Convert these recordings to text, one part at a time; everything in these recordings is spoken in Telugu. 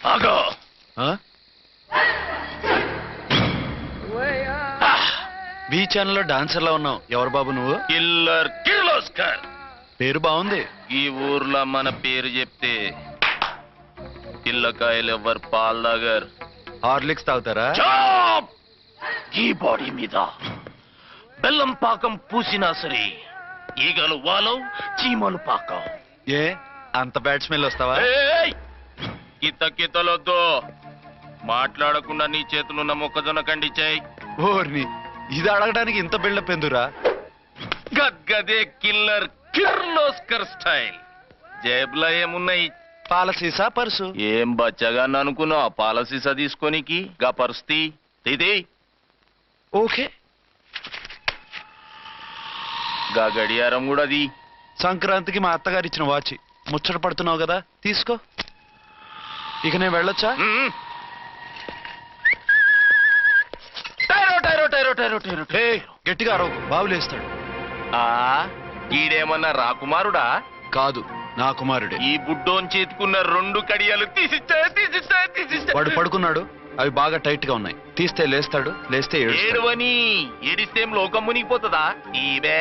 ఆగో బీ ఛానల్లో డాన్సర్లా ఉన్నావు. ఎవరు బాబు నువ్వు? కిల్లర్ కిర్లోస్కర్. పేరు బాగుంది. ఈ ఊర్లో మన పేరు చెప్తే పిల్లకాయలు ఎవ్వరు పాలు తాగరు. హార్లిక్స్ తాగుతారా? ఈ బాడీ మీద బెల్లం పాకం పూసినా సరే ఈగలు వాలవు, చీమలు పాకం. ఏ అంత బ్యాడ్ స్మెల్ వస్తావా? కితలొద్దు. మాట్లాడకుండా నీ చేతులున్న మొక్కజొన్న కండిచాయి. ఓర్ని, ఇది అడగడానికి ఇంత బిల్డప్ ఎందురా? గద్గదే కిల్లర్ కిర్లోస్కర్ స్టైల్. జేబులో ఏమున్నాయి? పాల సీసా, పర్సు. ఏం బచ్చగా అనుకున్నావు? పాల సీసా తీసుకోనికి గా పరిస్థితి ఇది. ఓకే, గా గడియారం కూడా అది. సంక్రాంతికి మా అత్తగారు ఇచ్చిన వాచి. ముచ్చట పడుతున్నావు కదా, తీసుకో. ఇక నేను వెళ్ళొచ్చా? గట్టిగా అరవు, బావులేస్తాడు. ఈడేమన్నా రాకుమారుడా? కాదు, నా కుమారుడే. ఈ బుడ్డోన్ చేతుకున్న 2 కడియాలు తీసిచ్చా. వాడు పడుకున్నాడు, అవి బాగా టైట్ గా ఉన్నాయి. తీస్తే లేస్తాడు, లేస్తే ఏడువని. ఏడిస్తే లోకం మునిగిపోతుందా? ఈవే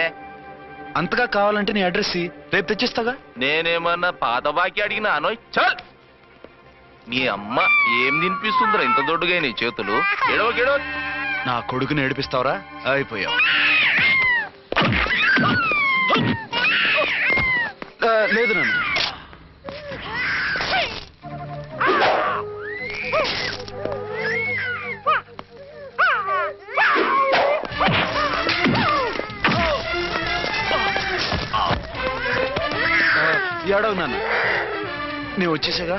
అంతగా కావాలంటే నీ అడ్రస్ రేపు తెచ్చిస్తాగా. నేనేమన్నా పాత బాకి అడిగినా అనోయ్. చల్, నీ అమ్మ ఏం తినిపిస్తుందిరా ఇంత దొడ్డుగా నీ చేతులు? ఎడవకెడో. నా కొడుకుని ఏడిపిస్తావరా? అయిపోయావు. లేదు నన్ను. ఏడవు నాన్న, నేను వచ్చేసాగా.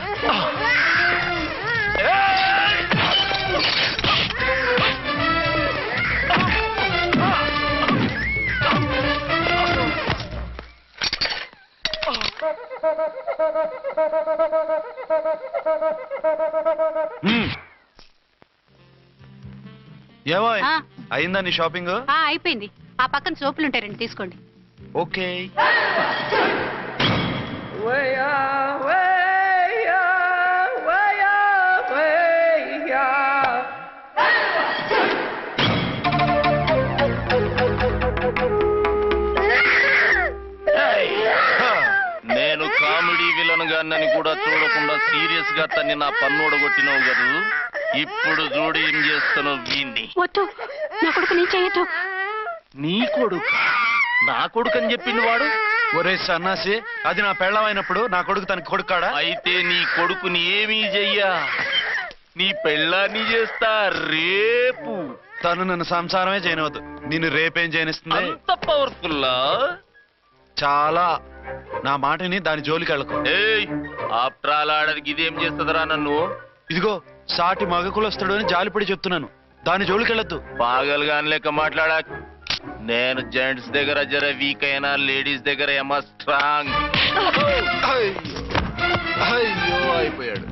ఏమో అయిందా నీ షాపింగ్? అయిపోయింది. ఆ పక్కన సోపులుంటాయి, రండి తీసుకోండి. ఓకే. నేను కామెడీ విలన్ గాన్నని కూడా చూడకుండా సీరియస్ గా తన్ని నా పన్నోడు కొట్టినవు కదూ. ఇప్పుడు చూడు ఏం చేస్తాను వీణ్ణి. వద్దు, నా కొడుకు నీ చేయొద్దు. నీ కొడుకు? నా కొడుకు అని చెప్పింది వాడు. ఒరే సన్నాసి, అది నా పెళ్ళమైనప్పుడు నా కొడుకు తనకి కొడుకాడా? అయితే నీ కొడుకుని ఏమీ చెయ్యా, నీ పెళ్ళాన్ని చేస్తా రేపు. తను నన్ను సంసారమే చేయనవద్దు, నిన్ను రేపేం చేయనిస్తుంది? అంత పవర్ఫుల్లా? చాలా. నా మాటని దాని జోలికి వెళ్ళకు. ఆఫ్టర్ ఆల్ ఆడదికి ఇదేం చేస్తుందిరా నన్ను? ఇదిగో, సాటి మగకులొస్తాడు అని జాలిపడి చెప్తున్నాను, దాని జోలికి వెళ్ళొద్దు. పాగలుగాని లెక్క మాట్లాడా. నేను జెంట్స్ దగ్గర జర వీక్ అయినా లేడీస్ దగ్గర ఏమో స్ట్రాంగ్. అయ్యో, అయిపోయాడు.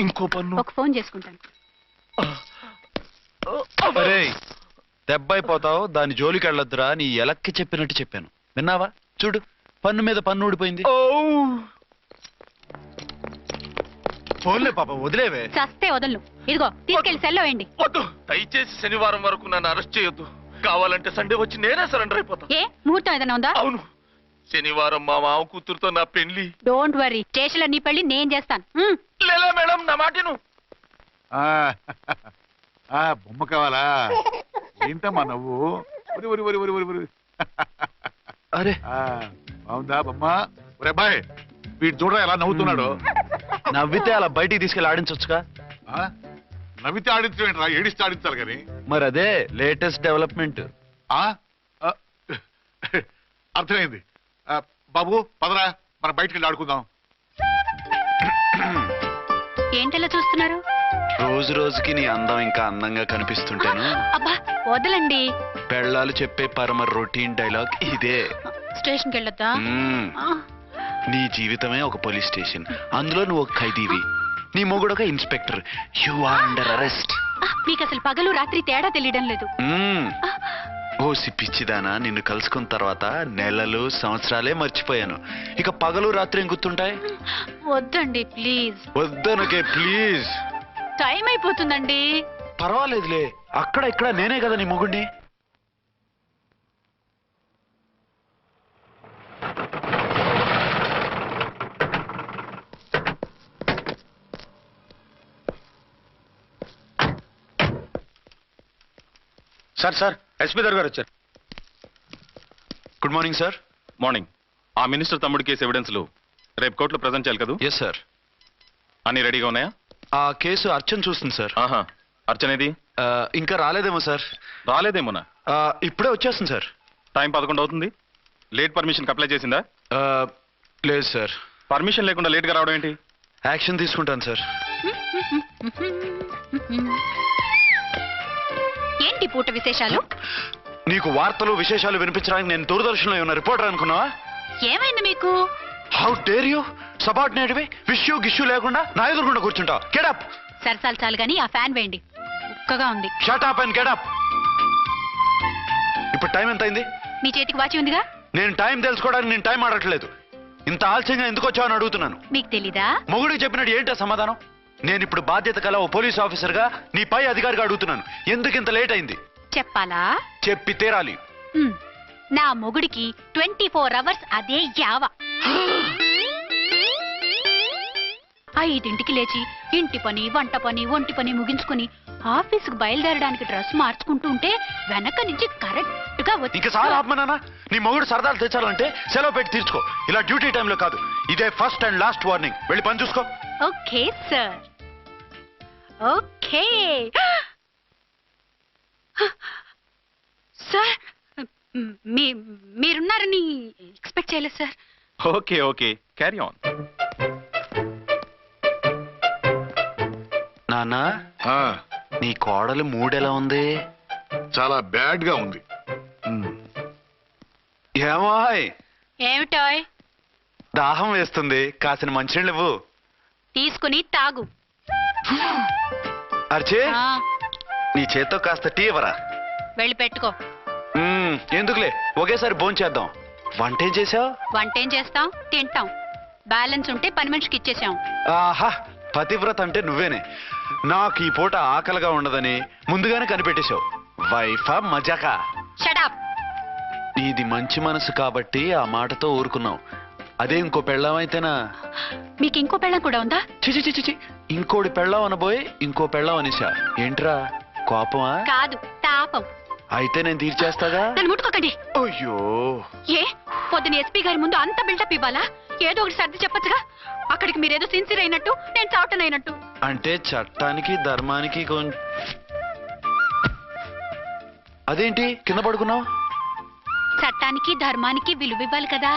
ఇంకో పన్ను. ఒక ఫోన్ చేసుకుంటాను. అరే, దెబ్బైపోతావు, దాని జోలికి వెళ్ళొద్దురా. నీ ఎలక్కి చెప్పినట్టు చెప్పాను, విన్నావా? చూడు, పన్ను మీద పన్ను ఊడిపోయింది. ఫోన్లే పాప, వదిలేవే. చస్తే వదలను. ఇదిగో తీసుకెళ్లి సెల్లో వేయండి. వద్దు, దయచేసి శనివారం వరకు నన్ను అరెస్ట్ చేయొద్దు. కావాలంటే సండే వచ్చి నేనే సరెండర్ అయిపోతా. ఏ ముహూర్తం ఏదైనా ఉందా? అవును, శనివారం మా మామ కూతురుతో నా పెళ్లి. డోంట్ వరీ, స్టేషన్ లో నీ పెళ్లి నేను చేస్తాను. లేదా మేడం, నా మాటను. బొమ్మ కావాలా? ఏంటమ్మా నవ్వు? అరే, బాగుందా బొమ్మ? ఒరే బాయ్, వీడు చూడరా ఎలా నవ్వుతున్నాడు. నవ్వితే అలా బయటికి తీసుకెళ్ళి ఆడించొచ్చుగా. నవ్వితే ఆడించడం, ఏడిస్తే ఆడించాలి కానీ. మరి అదే లేటెస్ట్ డెవలప్మెంట్. అర్థమైంది. బాబు పదరా, మనం బయటికి వెళ్ళి ఆడుకుందాం. ఏంటలా చూస్తున్నారు? రోజు రోజుకి నీ అందం ఇంకా అందంగా కనిపిస్తుంటాను. అబ్బా వదలండి. పెళ్ళాలు చెప్పే పరమ రొటీన్ డైలాగ్ ఇదే. స్టేషన్కి వెళ్ళొద్దా? నీ జీవితమే ఒక పోలీస్ స్టేషన్, అందులో నువ్వు ఒక ఖైదీవి, నీ మొగుడు ఒక inspector. You are under arrest. మీకు అసలు పగలు రాత్రి తేడా తెలియడం లేదు. ఓసి పిచ్చిదానా, నిన్ను కలుసుకున్న తర్వాత నెలలు సంవత్సరాలే మర్చిపోయాను. ఇక పగలు రాత్రి ఏం గుర్తుంటాయి? వద్దండి ప్లీజ్. వద్దనకే ప్లీజ్. టైం అయిపోతుందండి. పర్వాలేదులే, అక్కడ ఇక్కడ నేనే కదా నీ మొగుడిని. సార్ సార్ ఎస్పీ గారు వచ్చారు. Good morning sir. మార్నింగ్. ఆ మినిస్టర్ తమ్ముడి కేసు ఎవిడెన్స్లు రేపు కోర్టులో ప్రజెంట్ చేయాలి కదా? Yes sir. అన్ని రెడీగా ఉన్నాయా? ఆ కేసు అర్చన చూస్తుంది సార్. ఆహా, అర్చనేది? ఇంకా రాలేదేమో సార్. రాలేదేమోనా? ఇప్పుడే వచ్చేస్తుంది సార్. టైం 11 అవుతుంది. లేట్ పర్మిషన్ అప్లై చేసిందా? లేదు సార్. పర్మిషన్ లేకుండా లేట్గా రావడం ఏంటి? యాక్షన్ తీసుకుంటాను సార్. ఏంటి పూట విశేషాలు? నీకు వార్తలు విశేషాలు వినిపించడానికి నేను దూరదర్శన్లో ఉన్న రిపోర్టర్ అనుకున్నావా? ఏమైంది మీకు? How dare you? సబార్డినేట్వి విష్యూ గిష్యూ లేకుండా నా ఎదురుకుండా కూర్చుంటావు. గెటప్. సరసాలు చాలు గాని ఆ ఫ్యాన్ వేయండి, ఉక్కగా ఉంది. Shut up and getup. ఇప్పుడు టైం ఎంత అయింది? మీ చేతికి వాచి ఉందిగా. నేను టైం తెలుసుకోవడానికి నేను టైం ఆడట్లేదు. ఇంత ఆలస్యంగా ఎందుకు వచ్చావని అడుగుతున్నాను. మీకు తెలీదా? మొగుడికి చెప్పినట్టు ఏంటో సమాధానం? నేను ఇప్పుడు బాధ్యత కల ఓ పోలీస్ ఆఫీసర్గా నీ పై అధికారిగా అడుగుతున్నాను. ఎందుకు ఇంత లేట్ అయింది? చెప్పాలా? చెప్పి తీరాలి. నా మొగుడికి 24 అవర్స్ అదే యావ. 5ంటికి లేచి ఇంటి పని, వంట పని, ఒంటి పని ముగించుకుని ఆఫీసుకు బయలుదేరడానికి డ్రెస్ మార్చుకుంటూ ఉంటే వెనక నుంచి కరెక్ట్ గా వచ్చి. ఇంకా చాలా ఆత్మనానా, నీ మొగుడు సరదాలు తెచ్చాలంటే సెలవు పెట్టి తీర్చుకో. ఇలా డ్యూటీ టైంలో కాదు. ఇదే ఫస్ట్ అండ్ లాస్ట్ వార్నింగ్. వెళ్ళి పని చూసుకో. Okay sir, okay sir. మీరున్నారని ఎక్స్పెక్ట్ చేయలేదు sir. Okay okay, carry on. నాన్నా, ఆ, నీ కోడలు మూడెలా ఉంది? చాలా బ్యాడ్ గా ఉంది. ఏమాయ్, ఏమిటాయ్? దాహం వేస్తుంది, కాసిన మంచినీళ్ళు ఇవ్వు. తీసుకుని తాగు. అర్చే, ఆ, నీ చేత్తో కాస్త టీ ఇవ్వరా? వెళ్ళి పెట్టుకో. ఎందుకులే, ఒకేసారి భోంచేద్దాం. వంట ఏం చేసావు? వంట ఏం చేస్తాం? తింటాం. బ్యాలెన్స్ ఉంటే పని మనిషికి ఇచ్చేసాం. ఆహా, పతివ్రత అంటే నువ్వేనే. నాకు ఈ పూట ఆకలిగా ఉండదని ముందుగానే కనిపెట్టేశావు. వైఫా మజాకా? షడప్. నీది మంచి మనసు కాబట్టి ఆ మాటతో ఊరుకున్నావు. అదే ఇంకో పెళ్ళం అయితేనా? మీకు ఇంకో పెళ్ళం కూడా ఉందా? చిచి చిచి చి, ఇంకోటి పెళ్ళం అనబోయి ఇంకో పెళ్ళం అనేసా. ఏంట్రా కోపమా? కాదు, తాపం. అయితే నేను తీర్చేస్తాగా. నన్ను ముట్టుకోకండి. అయ్యో, ఏ పొద్దున ఎస్పీ గారి ముందు అంత బిల్డప్ ఇవ్వాలా? ఏదో ఒకటి సర్ది చెప్పచ్చుగా. అక్కడికి మీరేదో సిన్సియర్ అయినట్టు, నేను చావటం అయినట్టు. అంటే చట్టానికి ధర్మానికి అదేంటి కింద పడుకున్నావు? చట్టానికి ధర్మానికి విలువ ఇవ్వాలి కదా.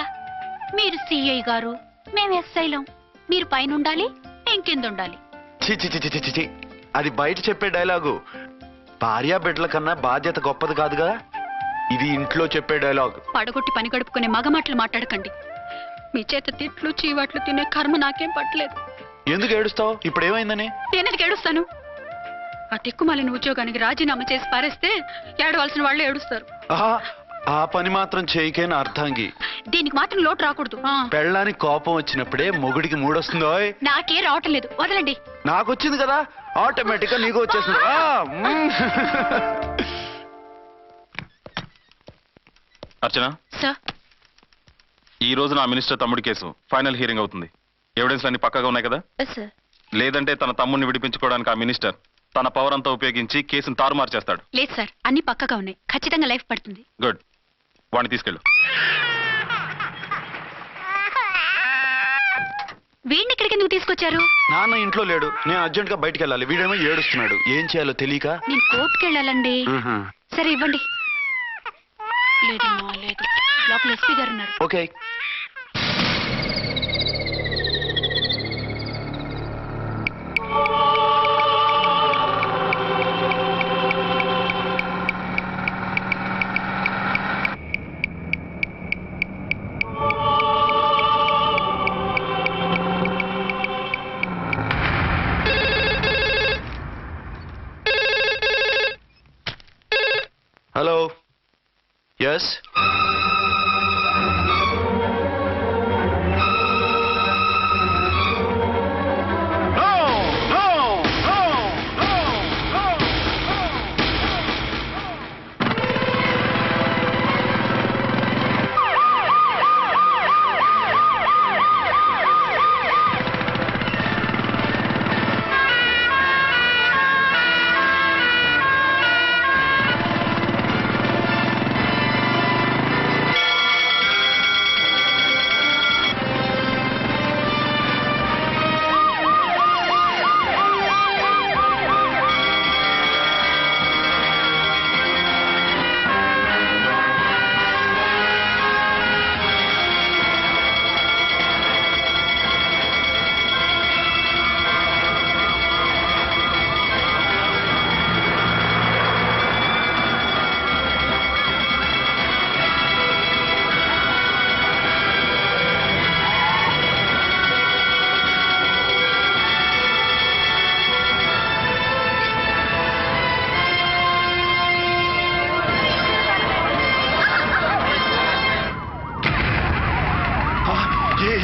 మీరు సిఐ గారు, మేము ఎస్ఐలం. మీరు పైన ఉండాలి, నేను కింద ఉండాలి. చి చి చి చి చి చి. అది బయట చెప్పే డైలాగు. భార్యా బిడ్డల కన్నా బాధ్యత గొప్పది కాదుగా. ఇది ఇంట్లో చెప్పే డైలాగ్. పడగొట్టి పని గడుపుకునే మగమాటలు మాట్లాడకండి. మీ చేత తిట్లు చీవాట్లు తినే కర్మ నాకేం పట్టలేదు. ఎందుకు ఏడుస్తావు? ఇప్పుడు ఏమైందని? నేనెందుకు ఏడుస్తాను? ఆ తిక్కుమాలిన ఉద్యోగానికి రాజీనామా చేసి పారేస్తే ఏడవలసిన వాళ్ళు ఏడుస్తారు. ఆహా, ఆ పని మాత్రం చేయకేన అర్థంగి. దీనికి మాత్రం లోటు రాకూడదు. పెళ్ళానికి కోపం వచ్చినప్పుడే మొగుడికి మూడొస్తుందో? నాకే రావటం లేదు, వదలండి. నాకు వచ్చింది కదా, ఆటోమేటిక్ గా నీకు వచ్చేసింది. అర్చన, సార్, ఈ రోజు నా మినిస్టర్ తమ్ముడి కేసు ఫైనల్ హియరింగ్ అవుతుంది. ఎవిడెన్స్ అన్ని పక్కగా ఉన్నాయి కదా? సార్. లేదంటే తన తమ్ముడిని విడిపించుకోవడానికి ఆ మినిస్టర్ తన పవర్ అంతా ఉపయోగించి కేసును తారుమారు చేస్తాడు. లేదు సార్, అన్ని పక్కగా ఉన్నాయి. ఖచ్చితంగా లైఫ్ పడుతుంది. గుడ్, వాడిని తీసుకెళ్ళు. వీడిని ఇక్కడికి ఎందుకు తీసుకొచ్చారు? నాన్న ఇంట్లో లేడు, నేను అర్జెంట్ గా బయటికి వెళ్ళాలి. వీడేమో ఏడుస్తున్నాడు. ఏం చేయాలో తెలియక. నేను కోర్టుకి వెళ్ళాలండి. సరే ఇవ్వండి. లేదమ్మా, లేదు. లోపల ఎస్పీ గారు ఉన్నారు. ఓకే. ఎస్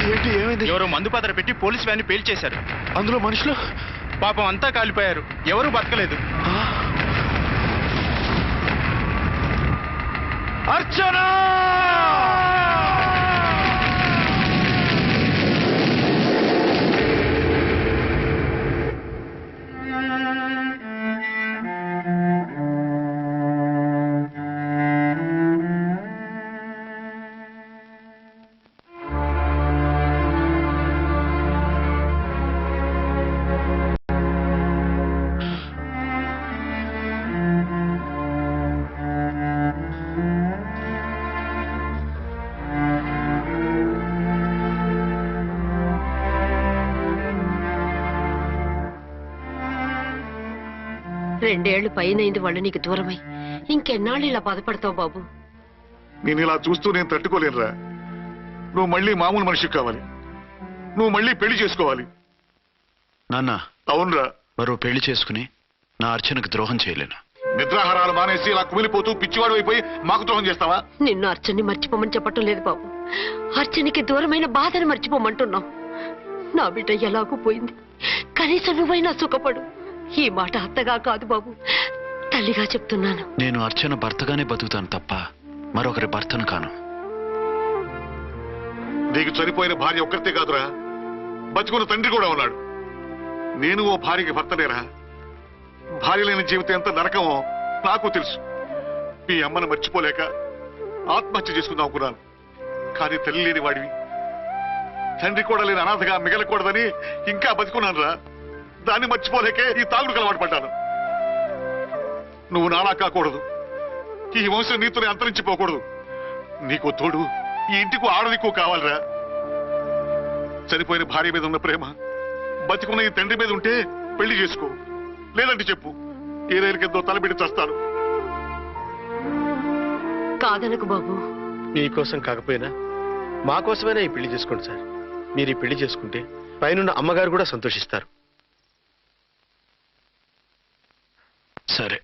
ఏంటి ఏమైంది? ఎవరో మందు పాత్ర పెట్టి పోలీస్ వ్యాన్ పేల్చేశారు. అందులో మనుషులు పాపం అంతా కాలిపోయారు. ఎవరు బతకలేదు. అర్చనా! రెండేళ్లు పైనైంది వాళ్ళు నీకు దూరమై. ఇంకెన్నాళ్ళు ఇలా బాధపడతావు బాబు? నేను ఇలా చూస్తూ నేను తట్టుకోలేనురా. నువ్వు మళ్ళీ మామూలు మనిషి కావాలి. నువ్వు మళ్ళీ పెళ్లి చేసుకోవాలి. నాన్న, అవునరా. మరో పెళ్లి చేసుకుని నా అర్చనకు ద్రోహం చేయలేను. నిద్రాహారాలు మానేసి ఇలా కుమిలిపోతూ పిచ్చివాడు అయిపోయి మాకు ద్రోహం చేస్తావా? నిన్ను అర్చన్ని మర్చిపోమని చెప్పటం లేదు బాబు. అర్చనికి దూరమైన బాధను మర్చిపోమంటున్నావు. నా బిడ్డ ఎలాగూ పోయింది, కనీసం నువ్వైనా సుఖపడు. ఈ మాట అత్తగా కాదు బాబు, తల్లిగా చెప్తున్నాను. నేను అర్చన భర్తగానే బతుకుతాను తప్ప మరొకరి భర్తను కాను. నీకు చనిపోయిన భార్య ఒక్కరితే కాదురా, బతుకున్న తండ్రి కూడా ఉన్నాడు. నేను ఓ భార్యకి భర్తనేరా. భార్య లేని జీవితం ఎంత నరకమో నాకు తెలుసు. మీ అమ్మను మర్చిపోలేక ఆత్మహత్య చేసుకుందాం అనుకున్నాను. కానీ తల్లి లేని వాడివి, తండ్రి కూడా లేని అనాథగా మిగలకూడదని ఇంకా బతుకున్నాను రా. దాన్ని మర్చిపోలేకే ఈ తాగుడుకు అలవాటు పడ్డాను. నువ్వు నాలా కాకూడదు. ఈ వంశం నీతోనే అంతరించిపోకూడదు. నీకు తోడు ఈ ఇంటికి ఆడదికు కావాలిరా. చనిపోయిన భార్య మీద ఉన్న ప్రేమ బతికున్న ఈ తండ్రి మీద ఉంటే పెళ్లి చేసుకో. లేదంటే చెప్పు, ఏ రైలుకెంతో తలబెట్టి చస్తాను. కాదనకు బాబు. మీకోసం కాకపోయినా మా కోసమైనా ఈ పెళ్లి చేసుకోండి సార్. మీరు ఈ పెళ్లి చేసుకుంటే పైనున్న అమ్మగారు కూడా సంతోషిస్తారు. సరే,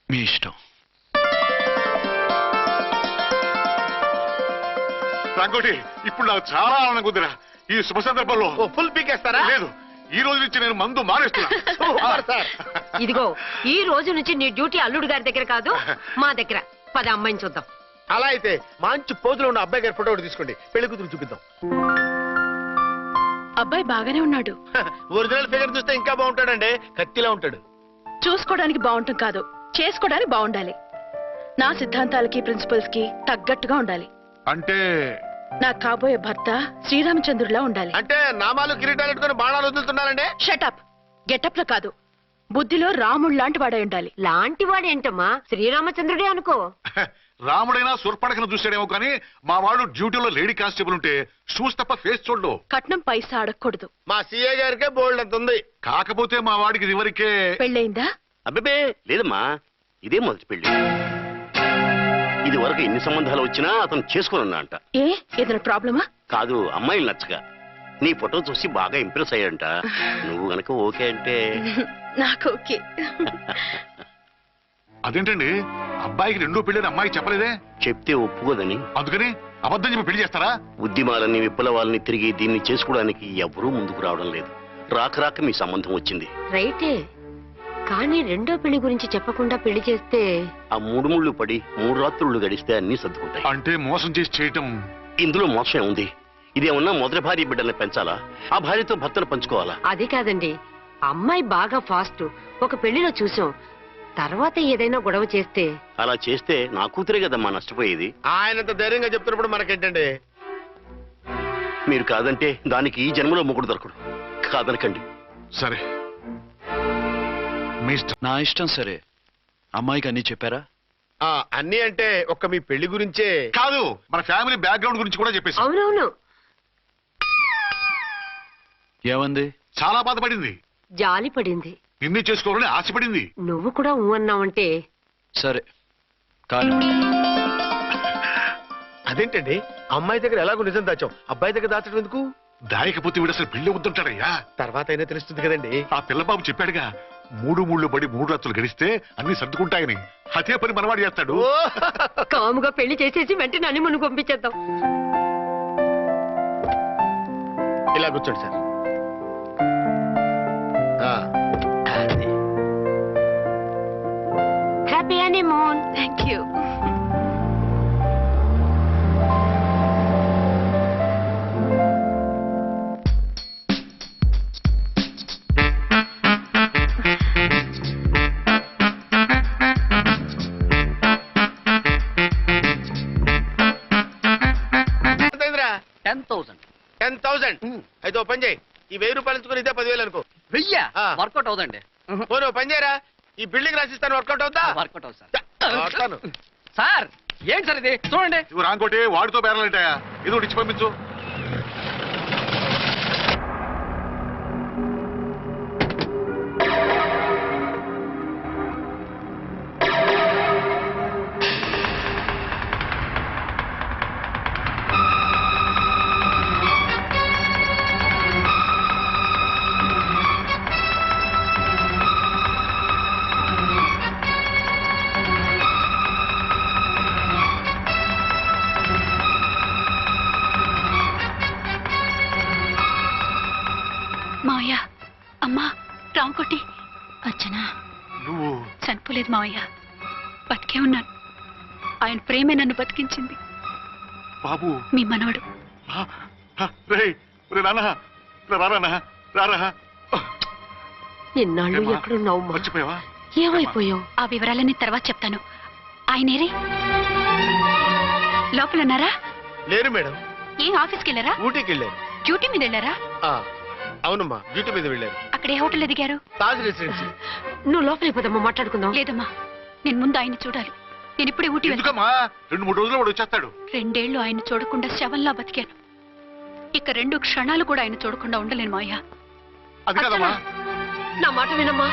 మీ ఇష్టం. రంగోటి, ఇప్పుడు నాకు చాలా ఆనందంగా ఉందిరా. ఈ శుభ సందర్భంలో ఫుల్ పీకేస్తారా? లేదు, ఈ రోజు నుంచి నేను మందు మానేస్తున్నా. ఇదిగో, ఈ రోజు నుంచి నీ డ్యూటీ అల్లుడు గారి దగ్గర కాదు, మా దగ్గర. పద అమ్మాయిని చూద్దాం. అలా అయితే మంచి పోజులో ఉన్న అబ్బాయి గారి ఫోటో ఒకటి తీసుకోండి, పెళ్లి కూతురు చూపిద్దాం. అబ్బాయి బాగానే ఉన్నాడు. ఒరిజినల్ ఫిగర్ చూస్తే ఇంకా బాగుంటాడండి, కత్తిలా ఉంటాడు. చూసుకోవడానికి బాగుంటాం కాదు, చేసుకోవడానికి బాగుండాలి. నా సిద్ధాంతాలకి ప్రిన్సిపల్స్ కి తగ్గట్టుగా ఉండాలి. అంటే నా కాబోయే భర్త శ్రీరామచంద్రుడిలా ఉండాలి. అంటే నామాలు కిరీటాలు పెట్టుకుని బాణాలు వదులుతున్నారండి. షటప్. గెటప్ లో కాదు, బుద్ధిలో రాముడు లాంటి వాడై ఉండాలి. లాంటి వాడేంటమ్మా, శ్రీరామచంద్రుడే అనుకో. రాముడైనా సుర్పడకను చూసాడేమో కానీ మా వాడు డ్యూటీలో లేడీ కానిస్టేబుల్ ఉంటే షూస్ తప్ప ఫేస్ చూడడు. కట్నం పైసా అడగకూడదు. మా సీఏ గారికే బోల్డ్ అంత ఉంది. కాకపోతే మా వాడికి ఇదివరకే పెళ్ళయిందా? అబ్బే లేదమ్మా, ఇదే మొదటి పెళ్లి. ఇది వరకు ఎన్ని సంబంధాలు వచ్చినా అతను చేసుకున్నా అంట. ఏ ఏదైనా ప్రాబ్లమా? కాదు, అమ్మాయిలు నచ్చగా నీ ఫోటో చూసి బాగా ఇంప్రెస్ అయ్యాడంట. నువ్వు గనక ఓకే అంటే నాకు ఓకే. అదేంటండి, అబ్బాయికి రెండో పెళ్ళని అమ్మాయికి చెప్పలేదే? చెప్తే ఒప్పుకోదని. అందుకని అబద్ధం చెప్పి పెళ్లి చేస్తారా? ఉద్యమాలని విప్లవాలని తిరిగి దీన్ని చేసుకోవడానికి ఎవరూ ముందుకు రావడం లేదు. రాక మీ సంబంధం వచ్చింది. రైటే, కానీ రెండో పెళ్లి గురించి చెప్పకుండా పెళ్లి చేస్తే ఆ 3 ముళ్ళు పడి 3 రాత్రులు గడిస్తే అన్ని సర్దుకుంటాయి. అంటే మోసం చేసి చేయటం. ఇందులో మోసం ఉంది. ఇదేమన్నా మొదటి భార్య బిడ్డల్ని పెంచాలా, ఆ భార్యతో భర్తను పంచుకోవాలా? అది కాదండి, అమ్మాయి బాగా ఫాస్ట్. ఒక పెళ్లిలో చూసాం, తర్వాత ఏదైనా గొడవ చేస్తే. అలా చేస్తే నా కూతురే కదమ్మా నష్టపోయేది. ఆయనంత ధైర్యంగా చెప్తున్నప్పుడు మనకేంటండి? మీరు కాదంటే దానికి ఈ జన్మలో మొగుడు దొరకడు. కాదనకండి. సరే, మీ ఇష్టం. నా ఇష్టం. సరే, అమ్మాయికి అన్నీ చెప్పారా? అన్నీ అంటే ఒక్క మీ పెళ్లి గురించే కాదు, మన ఫ్యామిలీ బ్యాక్గ్రౌండ్ గురించి కూడా చెప్పేసి. అవునవును, ఏమంది? చాలా బాధపడింది. జాలి పడింది. నిన్నే చేసుకోవాలని ఆశపడింది. నువ్వు కూడా ఊ అన్నావంటే. సరే కానీ అదేంటండి, అమ్మాయి దగ్గర ఎలాగో నిజం దాచాం, అబ్బాయి దగ్గర దాచడం ఎందుకు? దాయకపోతే వీడు అసలు పెళ్లి వద్దుంటాడయ్యా. తర్వాత అయినా తెలుస్తుంది కదండి. ఆ పిల్లబాబు చెప్పాడుగా, 3 ముళ్ళు పడి 3 రాత్రులు గడిస్తే అన్ని సర్దుకుంటాయని. అదే పని మనవాడు చేస్తాడు. కాముగా పెళ్లి చేసేసి వెంటనే అన్ని మును పంపించేద్దాం. ఇలా కూర్చోండి sir. Happy honeymoon. Thank you. ఎంత అయిందిరా? 10,000. 10,000. అయితే ఓ పని చేయి, ఈ 1000 రూపాయలు ఎంచుకుని ఇదే 10,000 అనుకో. వెయ్యా? ఆ. వర్కౌట్ అవుదండి. పోనీ ఓ పని చేయరా, ఈ బిల్డింగ్ రాసిస్తాను, వర్కౌట్ అవుతా? వర్కౌట్ అవుతుంది సార్. వస్తాను. సార్ ఏంటి సార్ ఇది? చూడండి. ఇవి రాంకోటి వాడితో బేరాలంటాయా? ఇది ఒకటి ఇచ్చి పంపించు. మావయ్య, అమ్మా, రాంకోటి. అచ్చనా, నువ్వు చనిపోలేదు మావయ్య, బతికే ఉన్నాను. ఆయన ప్రేమే నన్ను బతికించింది. బాబు, మీ మనవడు. రారా. నిన్నాళ్ళు ఏమ్మా? ఎక్కడున్నావు? మర్చిపోయావా? ఏమైపోయావు? ఆ వివరాలన్నీ తర్వాత చెప్తాను. ఆయనేరి లోపలన్నారా? లేరు మేడం, ఏం ఆఫీస్కి వెళ్ళారా? ఊటీకి వెళ్ళారు. డ్యూటీ మీద వెళ్ళారా? అవునమ్మా, డ్యూటీ మీద వెళ్ళారు. అక్కడ ఏ హోటల్ ఎదిగారు? తాజ్ రెసిడెన్సీ. నువ్వు లోపలికి పోదమ్మా, మాట్లాడుకుందాం. లేదమ్మా, నేను ముందు ఆయన్ని చూడాలి. నేను ఇప్పుడే ఊటీ వెళ్తాను. ఎందుకమ్మా? 2-3 రోజుల్లో వాడు వచ్చేస్తాడు. 2 ఏళ్లు ఆయన చూడకుండా శవంలా బతికాను. ఇక 2 క్షణాలు కూడా ఆయన చూడకుండా ఉండలేను మావయ్య. అది కాదమ్మా. నా మాట వినమ్మా.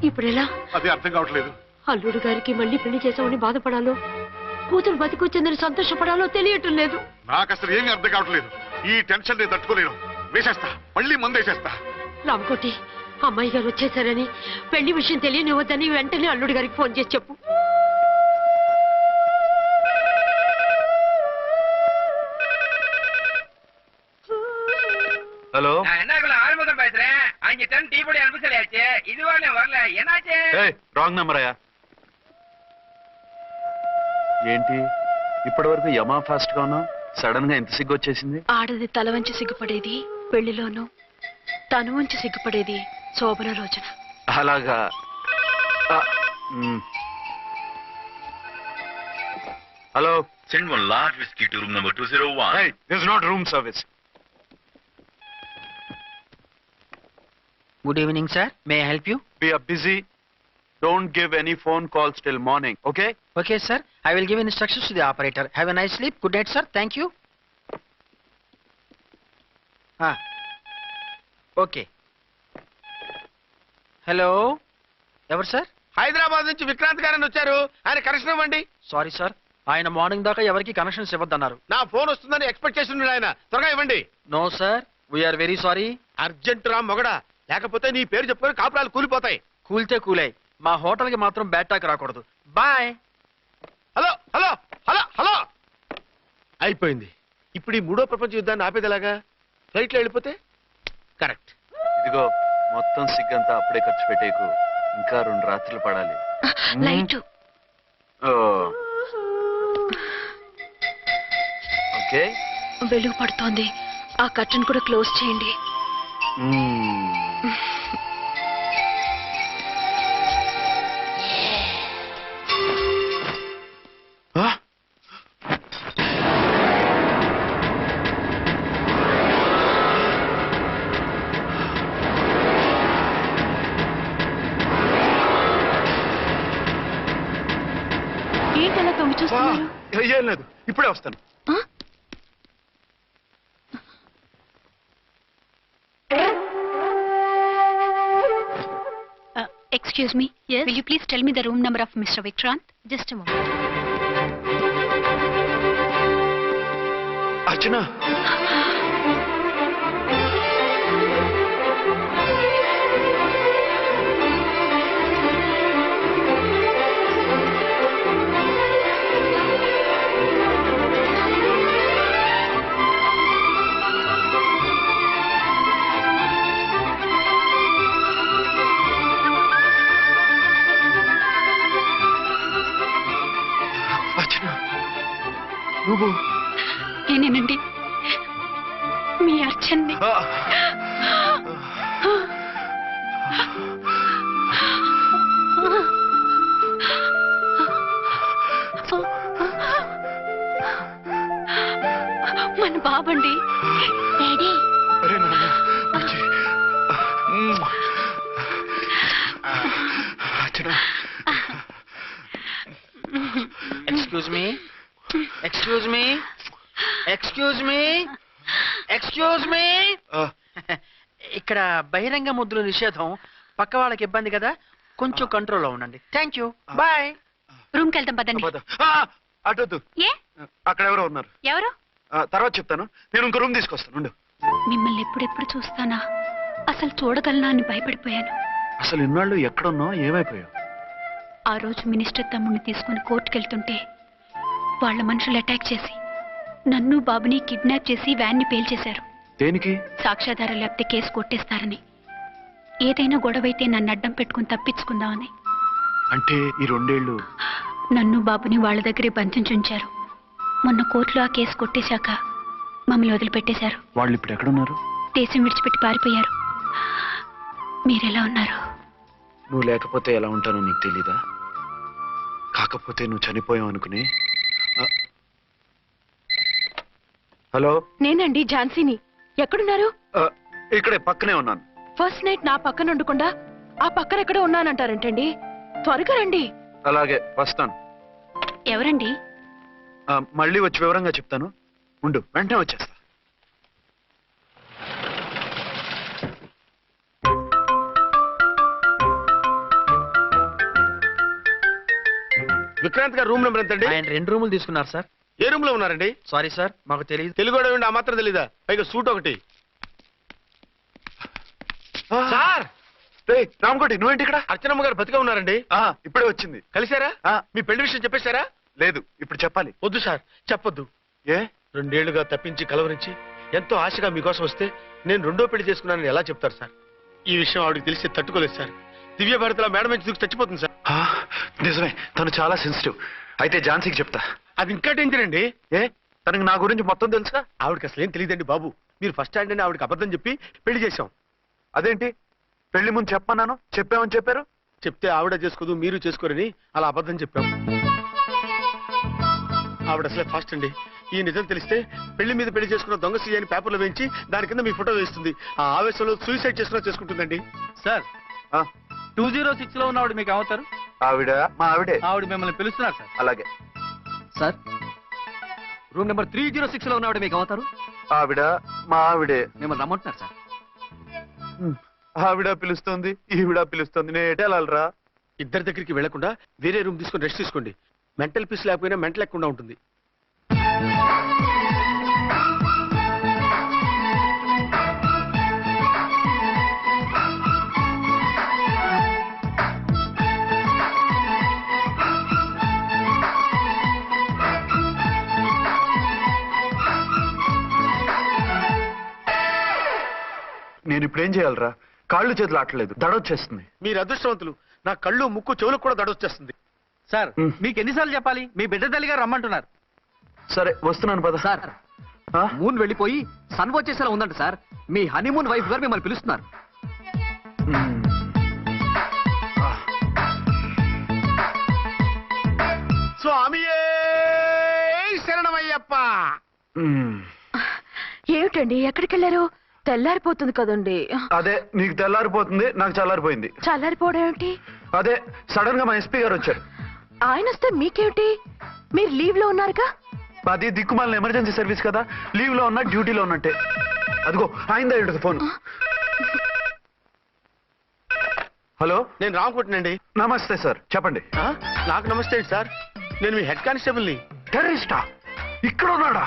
ఇప్పుడెలా? అది అర్థం కావట్లేదు. అల్లుడు గారికి మళ్ళీ పెళ్లి చేసామని బాధపడాలో, కూతురు బతికొచ్చిందని సంతోషపడాలో తెలియటం లేదు. నాకు అసలు ఏమీ అర్థం కావట్లేదు. ఈ టెన్షన్ నేను తట్టుకోలేను. వేసేస్తా, మళ్ళీ మందేసేస్తా. రామకోటి, అమ్మాయి గారు వచ్చేసారని, పెళ్లి విషయం తెలియనివ్వద్దని వెంటనే అల్లుడు గారికి ఫోన్ చేసి చెప్పు. ஹலோ. ஆறுமுகம் பேசுறேன். அங்க டீ பொடி அனுப்பிச்சலையாச்சு, இது வரல. என்னாச்சு? రాంగ్ నెంబర్ అయ్యా. ఏంటి ఇప్పటి వరకు యమా ఫాస్ట్ గా ఉన్నావు, సడన్ గా ఎంత సిగ్గు వచ్చేసింది? ఆడది తల వంచి సిగ్గుపడేది పెళ్లిలోనూ, తను వంచి సిగ్గుపడేది శోభన రోజున. అలాగా. Hello. Send 1 large whiskey to room number 201. Hey, this is not room service. Good evening, sir. May I help you? We are busy. Don't give any phone calls till morning, okay? Okay, sir. I will give instructions to the operator. Have a nice sleep. Good night, sir. Thank you. Okay. Hello. ఎవరు సార్? హైదరాబాద్ నుంచి విక్రాంత్ గారని వచ్చారు, ఆయన కనెక్షన్ ఇవ్వండి. సారీ సార్, ఆయన మార్నింగ్ దాకా ఎవరికి కనెక్షన్స్ ఇవ్వద్దన్నారు. నా ఫోన్ వస్తుందని ఎక్స్పెక్ట్ చేస్తున్నాడు ఆయన. త్వరగా ఇవ్వండి. No sir, we are very sorry. Urgent రా మొగడా, లేకపోతే నీ పేరు చెప్పుకొని కాపురాలు కూలిపోతాయి. కూల్తే కూలాయి, మా హోటల్కి మాత్రం బ్యాడ్ టాక్ రాకూడదు. Bye. Hello hello hello hello. అయిపోయింది. ఇప్పుడు ఈ మూడో ప్రపంచ యుద్ధాన్ని ఆపేది ఎలాగా? ఫ్లైట్లో వెళ్ళిపోతే కరెక్ట్. ఇదిగో మొత్తం సిగ్గంతా అప్పుడే ఖర్చు పెట్టేకు, ఇంకా 2 రాత్రులు పడాలి. లైట్ ఓ, ఓకే. వెలుగు పడుతోంది, ఆ కర్టన్ కూడా క్లోజ్ చేయండి. ఏంటలా తొంగి చూస్తున్నారు? ఏం లేదు, ఇప్పుడే వస్తాను. Excuse me. Yes. Will you please tell me the room number of Mr. Vikrant? Just a moment. అర్చన, నువ్వు నేనేనండి, మీ అర్చన్ని. మన బాబండి. డాడీ. అరే నాన్న, అచ్చే. Archana, excuse me, excuse me, excuse me, excuse me. ఇక్కడ బహిరంగ ముద్దుల నిషేధం, పక్క వాళ్ళకి ఇబ్బంది కదా, కొంచెం కంట్రోల్లో ఉండండి. Thank you, bye. రూమ్కి వెళ్తాం పదండి. అటొద్దు, ఏ? అక్కడ ఎవరో ఉన్నారు. ఎవరు? తర్వాత చెప్తాను. నేను ఇంకో రూమ్ తీసుకొస్తాను, ఉండు. మిమ్మల్ని ఎప్పుడెప్పుడు చూస్తానా, అసలు చూడగలనా అని భయపడిపోయాను. అసలు ఇన్నాళ్ళు ఎక్కడున్నావు, ఏమైపోయావు? ఆ రోజు మినిస్టర్ తమ్ముడిని తీసుకుని కోర్టుకెళ్తుంటే వాళ్ళ మనుషులు అటాక్ చేసి నన్ను బాబుని కిడ్నాప్ చేసి వ్యాన్ని పేల్చేశారు. దేనికి? సాక్ష్యాధారం లేకపోతే కేసు కొట్టేస్తారని. ఏదైనా గొడవైతే నన్ను అడ్డం పెట్టుకుని తప్పించుకుందామని. అంటే ఈ 2 ఏళ్ళు నన్ను బాబుని వాళ్ళ దగ్గరే బంధించుంచారు. మొన్న కోర్టులో ఆ కేసు కొట్టేశాక మమ్మల్ని వదిలిపెట్టేశారు. వాళ్ళు ఇప్పుడు ఎక్కడున్నారు? దేశం విడిచిపెట్టి పారిపోయారు. మీరెలా ఉన్నారు? నువ్వు లేకపోతే ఎలా ఉంటానో నీకు తెలీదా? కాకపోతే నువ్వు చనిపోయావు అనుకుని. హలో, నేనండి ఝాన్సీని. ఎక్కడున్నారు? ఇక్కడే పక్కనే ఉన్నాను. ఫస్ట్ నైట్ నా పక్కన ఉండకుండా ఆ పక్కన ఎక్కడో ఉన్నానంటారేంటండి? త్వరగా రండి. అలాగే వస్తాను. ఎవరండి? మళ్ళీ వచ్చి వివరంగా చెప్తాను, ఉండు, వెంటనే వచ్చేస్తా. విక్రాంత్ గారు రూమ్ నెంబర్ ఎంతండి? ఆయన 2 రూములు తీసుకున్నారు సార్. ఏ రూమ్ లో ఉన్నారండి? సారీ సార్, మాకు తెలియదు. తెలుగు ఆ మాత్రం తెలీదా? పైగా సూట్ ఒకటి. సార్, రామకోటి, నువ్వేంటి ఇక్కడ? అర్చనమ్మ గారు బతిగా ఉన్నారండి. ఇప్పుడే వచ్చింది. కలిసారా? మీ పెళ్లి విషయం చెప్పేశారా? లేదు, ఇప్పుడు చెప్పాలి. వద్దు సార్, చెప్పొద్దు. ఏ? 2 ఏళ్లుగా తప్పించి కలవరించి ఎంతో ఆశగా మీకోసం వస్తే నేను 2వ పెళ్లి చేసుకున్నానని ఎలా చెప్తారు సార్? ఈ విషయం ఆవిడకి తెలిసి తట్టుకోలేదు సార్. దివ్య భారతిలో మేడం నుంచి దూకి చచ్చిపోతుంది సార్. నిజమే, తను చాలా సెన్సిటివ్. అయితే ఝాన్సీకి చెప్తా. అది ఇంకా డేంజర్ అండి. ఏ? తనకి నా గురించి మొత్తం తెలుసా? ఆవిడకి అసలు ఏం తెలియదండి బాబు. మీరు ఫస్ట్ హ్యాండ్ అని ఆవిడకి అబద్ధం చెప్పి పెళ్లి చేశాం. అదేంటి? పెళ్లి ముందు చెప్పన్నాను, చెప్పామని చెప్పారు. చెప్తే ఆవిడ చేసుకోదు, మీరు చేసుకోరని అలా అబద్ధం చెప్పాం. ఆవిడ అసలే ఫాస్ట్ అండి. ఈ నిజం తెలిస్తే పెళ్లి మీద పెళ్లి చేసుకున్న దొంగ సీ అని పేపర్లో వేయించి దాని కింద మీ ఫోటో వేస్తుంది. ఆ ఆవేశంలో సూసైడ్ చేసుకుంటుందండి. సార్, 206 లో ఉన్నవాడు మీకు అవుతారు? ఆవిడ మా ఆవిడే. ఆవిడ మిమ్మల్ని పిలుస్తున్నారు సార్. అలాగే సార్, రూమ్ నెంబర్ 306 లో ఉన్నవాడు మీకు అవుతారు? ఆవిడ మా ఆవిడే. మిమ్మల్ని రమ్మంటున్నారు సార్. ఆవిడ పిలుస్తుంది, ఈవిడ పిలుస్తుంది, నేను ఎటు వెళ్ళాలరా? ఇద్దరి దగ్గరికి వెళ్లకుండా వేరే రూమ్ తీసుకొని రెస్ట్ తీసుకోండి. మెంటల్ పీస్ లేకపోయినా మెంటల్ లేకుండా ఉంటుంది. నేను ఇప్పుడు ఏం చేయాలరా? కాళ్ళు చేతులు ఆటలేదు, దడొచ్చేస్తుంది. మీరు అదృష్టవంతులు. నా కళ్ళు ముక్కు చెవులకు కూడా దడొచ్చేస్తుంది. సార్ మీకు ఎన్నిసార్లు చెప్పాలి? మీ బిడ్డ తల్లి గారు రమ్మంటున్నారు. సరే వస్తున్నాను పద. సార్ మూన్ వెళ్ళిపోయి సన్ వచ్చేసేలా ఉందంట సార్. మీ హనీమూన్ వైఫ్ గారు మిమ్మల్ని పిలుస్తున్నారు. స్వామియే శరణమయ్యప్ప. ఏమిటండి ఎక్కడికి వెళ్ళారు? తెల్లారిపోతుంది కదండి. అదే నీకు తెల్లారిపోతుంది, నాకు చల్లారిపోయింది. చల్లారిపోవడం ఏమిటి? అదే సడన్ గా మా ఎస్పీ గారు వచ్చారు. ఆయన వస్తే మీకేమిటి? మీరు లీవ్ లో ఉన్నారుగా. అది దిక్కుమాలిన ఎమర్జెన్సీ సర్వీస్ కదా, లీవ్ లో ఉన్నా డ్యూటీలో ఉన్నట్టే. అదిగో ఆయనదా ఉంటుంది ఫోన్. హలో, నేను రామకుంటునండి. నమస్తే సార్, చెప్పండి. నాకు నమస్తే అండి సార్. నేను మీ హెడ్ కానిస్టేబుల్ని. టెర్రరిస్టా? ఇక్కడ ఉన్నాడా?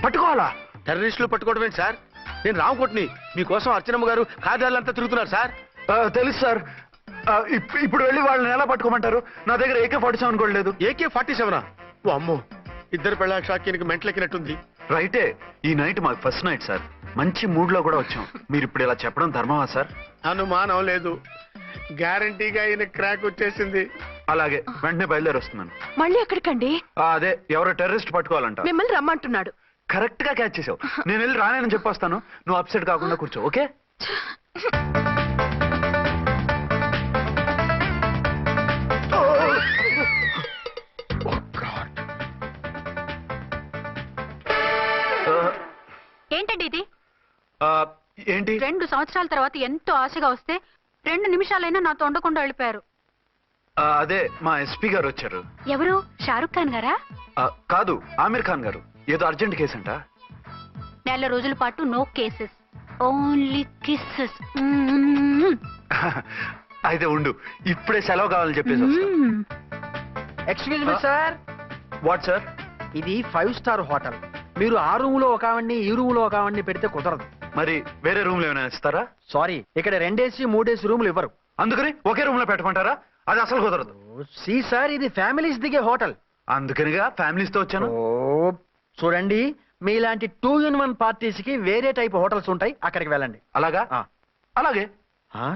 పట్టుకోవాలా? టెర్రరిస్టులు పట్టుకోవడం ఏంటి సార్? నేను రామకోట్ని. మీకోసం అర్చనమ్మ గారు కార్యాలయంతా తిరుగుతున్నారు సార్. తెలుసు సార్. ఇప్పుడు వెళ్ళి వాళ్ళని ఎలా పట్టుకోమంటారు? నా దగ్గర AK-47 కూడా లేదు. AK-47? ఓ అమ్మో, ఇద్దరు పెళ్ళ షాకీనికి మెంటలెక్కినట్టుంది. రైటే, ఈ నైట్ మాకు ఫస్ట్ నైట్ సార్. మంచి మూడ్ లో కూడా వచ్చాం. మీరు ఇప్పుడు ఇలా చెప్పడం ధర్మమా సార్? అనుమానం లేదు, గ్యారంటీగా ఈయన క్రాక్ వచ్చేసింది. అలాగే, వెంటనే బయలుదేరి వస్తున్నాను. మళ్ళీ ఎక్కడికండి? అదే ఎవరో టెర్రరిస్ట్ పట్టుకోవాలంట. మిమ్మల్ని రమ్మంటున్నాడు. కరెక్ట్ గా క్యాచ్ చేసావు. నేను వెళ్ళి రానని చెప్పొస్తాను, నువ్వు అప్సెట్ కాకుండా కూర్చో, ఓకే? ఏంటండి ఇది? ఏంటి? 2 సంవత్సరాల తర్వాత ఎంతో ఆశగా వస్తే 2 నిమిషాలైనా నాతో ఉండకుండా వెళ్ళిపోయారు. అదే మా ఎస్పీ గారు వచ్చారు. ఎవరు? షారుఖ్ ఖాన్ గారా? కాదు, ఆమీర్ ఖాన్ గారు. ఏదో అర్జెంట్ కేసు అంట. 4 రోజుల పాటు నో కేసెస్, ఓన్లీ కిస్సెస్. అయితే ఉండు, ఇప్పుడే సెలవు కావాలని చెప్పేసి. Excuse me sir. What sir? ఇది 5 స్టార్ హోటల్. మీరు ఆ రూమ్ లో ఒక ఆవిడ్ని, ఈ రూమ్ లో ఒక ఆవిడ్ని పెడితే కుదరదు. మరి వేరే రూమ్ లో ఏమైనా ఇస్తారా? సారీ, ఇక్కడ 2 AC 3 AC రూములు ఇవ్వరు. అందుకని ఒకే రూమ్ లో పెట్టమంటారా? అది అసలు కుదరదు. సి సార్, ఇది ఫ్యామిలీస్ దిగే హోటల్. అందుకనిగా ఫ్యామిలీస్ తో వచ్చాను. చూడండి, మీలాంటి 2 in 1 పార్టీస్ కి వేరే టైప్ హోటల్స్ ఉంటాయి, అక్కడికి వెళ్ళండి. అలాగా? అలాగే. ఆ?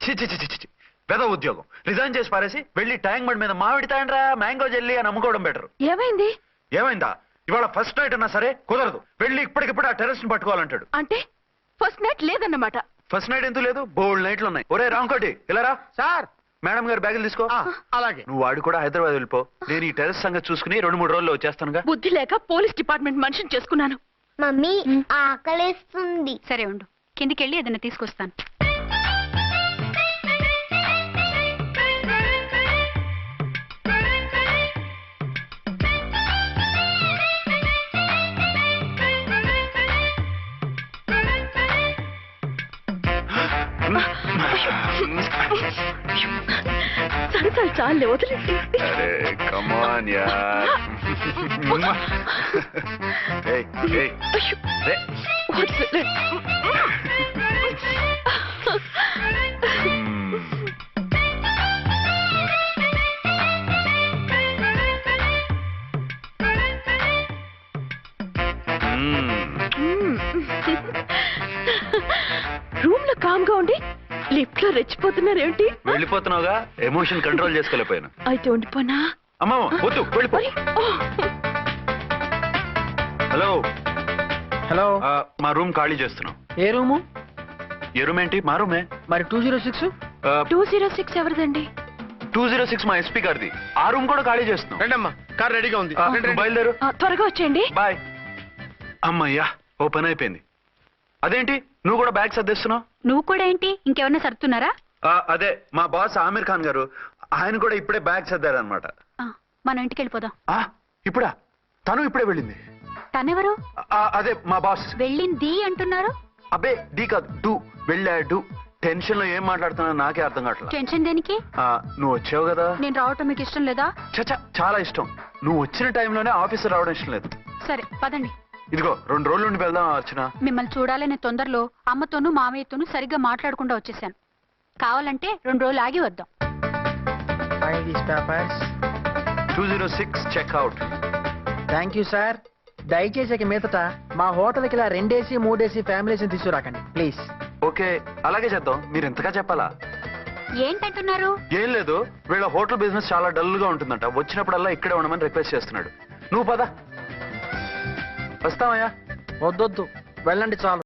చి చి చి చి చి. పెద్ద ఉద్యోగం రిజైన్ చేసి పారేసి వెళ్ళి ట్యాంక్ బండ్ మీద మామిడి తాండ్రా మ్యాంగో జెల్లీ అని అమ్ముకోవడం బెటర్. ఏమైంది? ఏమైందా? ఇవాళ ఫస్ట్ నైట్ అన్నా సరే కుదరదు. వెళ్ళి ఇప్పటికిప్పుడు ఆ టెర్రస్ ని పట్టుకోవాలంటాడు. అంటే ఫస్ట్ నైట్ లేదన్నమాట. ఫస్ట్ నైట్ ఎందుకు లేదు? బోల్డ్ నైట్లు ఉన్నాయి. ఒరే రాంకోటి, ఇలా రా. సార్, మేడం గారు బ్యాగులు తీసుకో. అలాగే. నువ్వు వాడు కూడా హైదరాబాద్ వెళ్ళిపో. నేను ఈ టెర్రస్ సంగతి చూసుకుని 2-3 రోజుల్లో వచ్చేస్తానుగా. బుద్ధి లేక పోలీస్ డిపార్ట్మెంట్ మనిషిని చేసుకున్నాను. మమ్మీ ఆకలేస్తుంది. సరే ఉండు, కిందికెళ్ళి ఏదైనా తీసుకొస్తాను. సరసాలు చాలే, వదిలేసి. అరే కమాన్ యార్. ఏయ్ ఏయ్ రే. వదిలే. రూమ్ లో కామ్ గా ఉండి లిఫ్ట్ లో రెచ్చిపోతున్నారేంటి? వెళ్ళిపోతున్నావుగా, ఎమోషన్ కంట్రోల్ చేసుకోలేకపోయాను. అయితే ఉండిపోనా? అమ్మా వద్దు, వెళ్ళిపో. Hello hello. మా రూమ్ ఖాళీ చేస్తున్నాం. ఏ రూము? ఏ రూమ్ ఏంటి? మా రూమే. మరి 206? 206 ఎవరిదండి? 206 మా ఎస్పీ గారిది. ఆ రూమ్ కూడా ఖాళీ చేస్తున్నాం. రండమ్మా, కార్ రెడీగా ఉంది. నువ్వు బయలుదేరు. త్వరగా వచ్చేయండి. బాయ్. అమ్మయ్యా, ఓ పని అయిపోయింది. అదేంటి నువ్వు కూడా బ్యాగ్ సర్దేస్తున్నావు? నువ్వు కూడా ఏంటి, ఇంకెవరన్నా సర్దుతున్నారా? అదే మా బాస్ ఆమీర్ ఖాన్ గారు, ఆయన కూడా ఇప్పుడే బ్యాగ్ సర్దారనమాట. మనం ఇంటికి వెళ్ళిపోదాం. ఇప్పుడా? తను ఇప్పుడే వెళ్ళింది. తనెవరు? అదే మా బాస్. వెళ్ళింది అంటున్నారు. అబ్బే డీ కాదు, డూ. వెళ్ళాడు. టెన్షన్ లో ఏం మాట్లాడుతున్నా నాకే అర్థం కావట్లేదు. టెన్షన్ దేనికి? నువ్వు వచ్చావు కదా. నేను రావటం మీకు ఇష్టం లేదా? చచ్చా, చాలా ఇష్టం. నువ్వు వచ్చిన టైంలోనే ఆఫీసర్ రావడం ఇష్టం లేదు. సరే పదండి. ఇదిగో 2 రోజుల నుండి వెళ్దాం అర్చన. మిమ్మల్ని చూడాలనే తొందరలో అమ్మతోనూ మామయ్యతోనూ సరిగ్గా మాట్లాడకుండా వచ్చేసాను. కావాలంటే 2 రోజులు ఆగి వద్దాం. 206 చెక్అవుట్. Thank you sir. దయచేసి ఇక మీదట మా హోటల్కి ఇలా 2 AC 3 AC ఫ్యామిలీస్ తీసుకురాకండి ప్లీజ్. ఓకే, అలాగే చేద్దాం. మీరు ఎంతగా చెప్పాలా? ఏంటంటున్నారు? ఏం లేదు, వీళ్ళ హోటల్ బిజినెస్ చాలా డల్ గా ఉంటుందంట. వచ్చినప్పుడల్లా ఇక్కడే ఉండమని రిక్వెస్ట్ చేస్తున్నాడు. నువ్వు పద. వస్తామయ్యా. వద్దొద్దు, వెళ్ళండి చాలు.